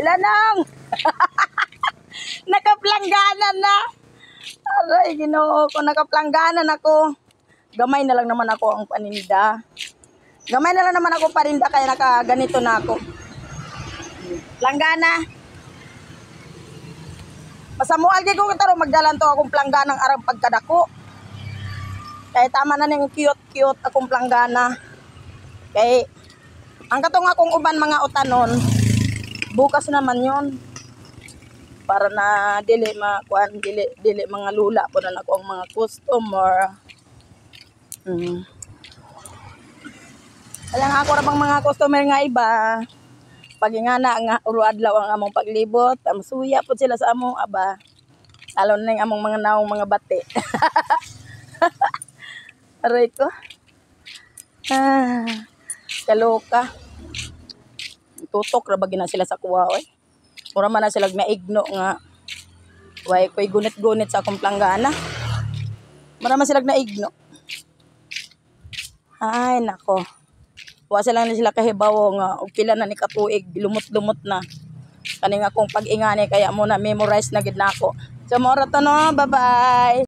Sila nang nakaplangganan na. Aray, Ginoo ko, nakaplangganan ako. Gamay na lang naman ako ang paninda. Gamay na lang naman ako paninda kaya nakaganito na ako. Planggana. Pasamual kay ko kataro magdalan to akong plangganang arang pagkadako. Kaya tama na ning cute akong planggana. Kay ang katong akong uban mga utanon, bukas naman yon. Para na dili makuan dili mga lula po na nako ang mga customer. Alang ako ra bang mga customer nga iba. Pagingana nga uruadlaw ang among paglibot, suya po sila sa among aba. Lalo na yung among mga naong mga bati. Aray ko. Kaloka. Tutok ra bagina sila sa kuha oy. Mura man na sila maigno nga way koy gunit-gunit sa akong planggana. Mura man sila naigno. Ay nako. Wa sila na sila kahibaw nga og pila na ni katuig lumot-lumot na. Kani nga akong pag-ingani kaya mo na memorize na gid nako. So mora to no, bye-bye.